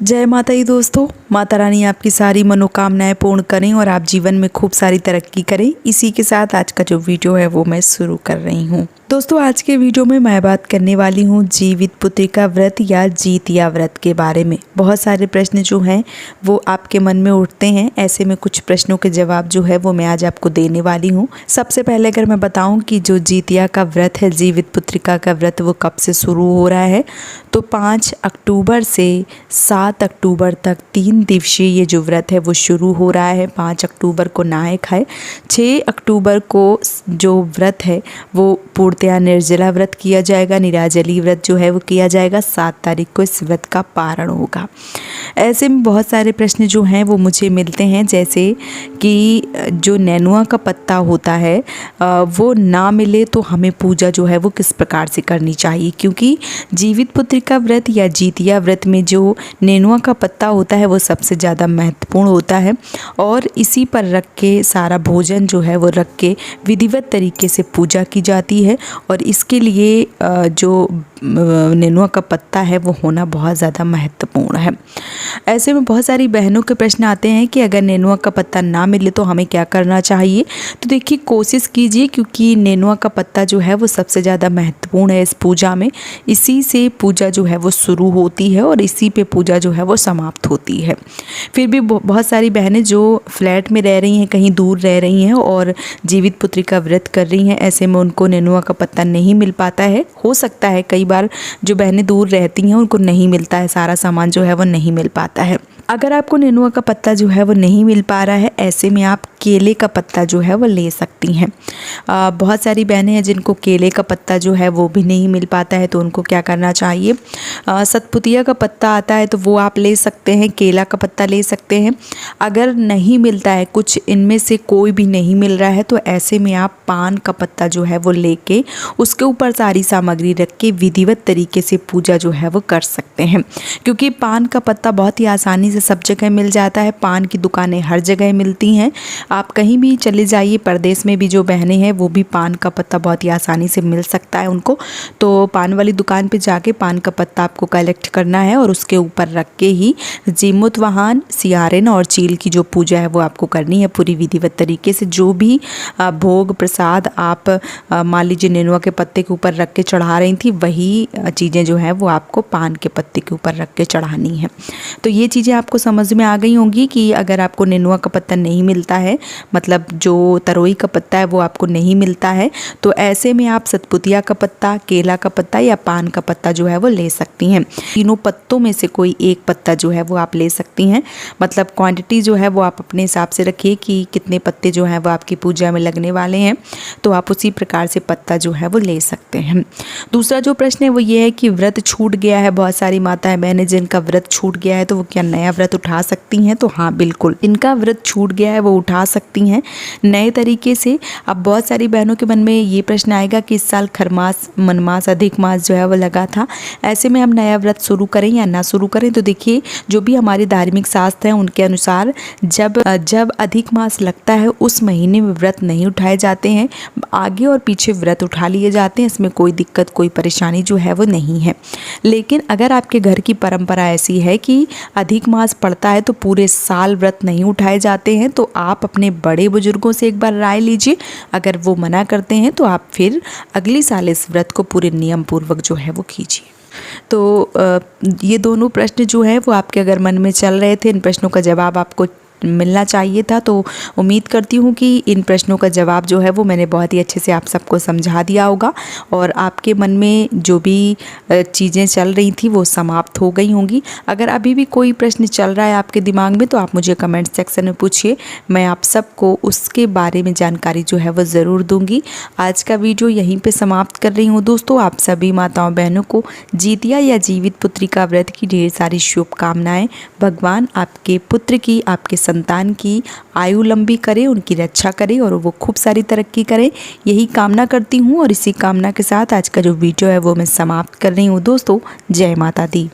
जय माता दी दोस्तों। माता रानी आपकी सारी मनोकामनाएं पूर्ण करें और आप जीवन में खूब सारी तरक्की करें। इसी के साथ आज का जो वीडियो है वो मैं शुरू कर रही हूँ। दोस्तों आज के वीडियो में मैं बात करने वाली हूँ जीवित पुत्रिका व्रत या जीतिया व्रत के बारे में। बहुत सारे प्रश्न जो हैं वो आपके मन में उठते हैं। ऐसे में कुछ प्रश्नों के जवाब जो है वो मैं आज आपको देने वाली हूँ। सबसे पहले अगर मैं बताऊँ कि जो जीतिया का व्रत है, जीवित पुत्रिका का व्रत, वो कब से शुरू हो रहा है, तो 5 अक्टूबर से 7 अक्टूबर तक 3 दिवसीय ये जो व्रत है वो शुरू हो रहा है। 5 अक्टूबर को नहाए खाए, 6 अक्टूबर को जो व्रत है वो पूर्णतया निर्जला व्रत किया जाएगा, निराजली व्रत जो है वो किया जाएगा। 7 तारीख को इस व्रत का पारण होगा। ऐसे में बहुत सारे प्रश्न जो हैं वो मुझे मिलते हैं, जैसे कि जो नेनुआ का पत्ता होता है वो ना मिले तो हमें पूजा जो है वो किस प्रकार से करनी चाहिए, क्योंकि जीवित पुत्रिका व्रत या जीतिया व्रत में जो नेनुआ का पत्ता होता है वो सबसे ज़्यादा महत्वपूर्ण होता है और इसी पर रख के सारा भोजन जो है वो रख के विधिवत तरीके से पूजा की जाती है और इसके लिए जो नेनुआ का पत्ता है वो होना बहुत ज़्यादा महत्वपूर्ण है। ऐसे में बहुत सारी बहनों के प्रश्न आते हैं कि अगर नेनुआ का पत्ता ना मिले तो हमें क्या करना चाहिए। तो देखिए, कोशिश कीजिए, क्योंकि नेनुआ का पत्ता जो है वो सबसे ज़्यादा महत्वपूर्ण है इस पूजा में। इसी से पूजा जो है वो शुरू होती है और इसी पे पूजा जो है वो समाप्त होती है। फिर भी बहुत सारी बहनें जो फ्लैट में रह रही हैं, कहीं दूर रह रही हैं और जीवित पुत्रिका व्रत कर रही हैं, ऐसे में उनको नेनुआ का पत्ता नहीं मिल पाता है। हो सकता है कई बार जो बहनें दूर रहती हैं उनको नहीं मिलता है, सारा सामान जो है वो नहीं मिल पाता है। अगर आपको नेनुआ का पत्ता जो है वो नहीं मिल पा रहा है, ऐसे में आप केले का पत्ता जो है वो ले सकती हैं। बहुत सारी बहनें हैं जिनको केले का पत्ता जो है वो भी नहीं मिल पाता है, तो उनको क्या करना चाहिए, सतपुतिया का पत्ता आता है तो वो आप ले सकते हैं, केला का पत्ता ले सकते हैं। अगर नहीं मिलता है, कुछ इनमें से कोई भी नहीं मिल रहा है, तो ऐसे में आप पान का पत्ता जो है वो लेके उसके ऊपर सारी सामग्री रख के विधिवत तरीके से पूजा जो है वो कर सकते हैं, क्योंकि पान का पत्ता बहुत ही आसानी से सब जगह मिल जाता है। पान की दुकानें हर जगह मिलती हैं, आप कहीं भी चले जाइए, परदेश में भी जो बहनें हैं वो भी पान का पत्ता बहुत ही आसानी से मिल सकता है उनको। तो पान वाली दुकान पे जाके पान का पत्ता आपको कलेक्ट करना है और उसके ऊपर रख के ही जीमुत वाहन, सियारन और चील की जो पूजा है वो आपको करनी है पूरी विधिवत तरीके से। जो भी भोग प्रसाद आप मान लीजिए नेनुआ के पत्ते के ऊपर रख के चढ़ा रही थी, वही चीज़ें जो हैं वो आपको पान के पत्ते के ऊपर रख के चढ़ानी है। तो ये चीज़ें आपको समझ में आ गई होंगी कि अगर आपको नेनुआ का पत्ता नहीं मिलता है, मतलब जो तरोई का पत्ता है वो आपको नहीं मिलता है, तो ऐसे में आप सतपुतिया का पत्ता, केला का पत्ता या पान का पत्ता जो है वो ले सकती हैं। तीनों पत्तों में से कोई एक पत्ता जो है वो आप ले सकती हैं। मतलब क्वांटिटी जो है वो आप अपने हिसाब से रखिए कि कितने पत्ते जो हैं वो आपकी पूजा में लगने वाले हैं, तो आप उसी प्रकार से पत्ता जो है वो ले सकते हैं। दूसरा जो प्रश्न है वो ये है कि व्रत छूट गया है, बहुत सारी माताएं बहनें जिनका व्रत छूट गया है तो वो क्या नया व्रत उठा सकती हैं। तो हाँ, बिल्कुल, इनका व्रत छूट गया है वो उठा सकती हैं नए तरीके से। अब बहुत सारी बहनों के मन में ये प्रश्न आएगा कि इस साल खरमास, मनमास, अधिक मास जो है वो लगा था, ऐसे में हम नया व्रत शुरू करें या ना शुरू करें। तो देखिए, जो भी हमारे धार्मिक शास्त्र हैं उनके अनुसार जब अधिक मास लगता है उस महीने में व्रत नहीं उठाए जाते हैं, आगे और पीछे व्रत उठा लिए जाते हैं। इसमें कोई दिक्कत, कोई परेशानी जो है वो नहीं है। लेकिन अगर आपके घर की परंपरा ऐसी है कि अधिक मास पड़ता है तो पूरे साल व्रत नहीं उठाए जाते हैं, तो आप अपने बड़े बुजुर्गों से एक बार राय लीजिए। अगर वो मना करते हैं तो आप फिर अगली साल इस व्रत को पूरे नियम पूर्वक जो है वो कीजिए। तो ये दोनों प्रश्न जो है वो आपके अगर मन में चल रहे थे, इन प्रश्नों का जवाब आपको मिलना चाहिए था, तो उम्मीद करती हूँ कि इन प्रश्नों का जवाब जो है वो मैंने बहुत ही अच्छे से आप सबको समझा दिया होगा और आपके मन में जो भी चीज़ें चल रही थी वो समाप्त हो गई होंगी। अगर अभी भी कोई प्रश्न चल रहा है आपके दिमाग में तो आप मुझे कमेंट सेक्शन में पूछिए, मैं आप सबको उसके बारे में जानकारी जो है वो ज़रूर दूँगी। आज का वीडियो यहीं पर समाप्त कर रही हूँ दोस्तों। आप सभी माताओं बहनों को जीतिया या जीवित पुत्रिका व्रत की ढेर सारी शुभकामनाएँ। भगवान आपके पुत्र की, आपके संतान की आयु लंबी करे, उनकी रक्षा करे और वो खूब सारी तरक्की करे, यही कामना करती हूँ। और इसी कामना के साथ आज का जो वीडियो है वो मैं समाप्त कर रही हूँ दोस्तों। जय माता दी।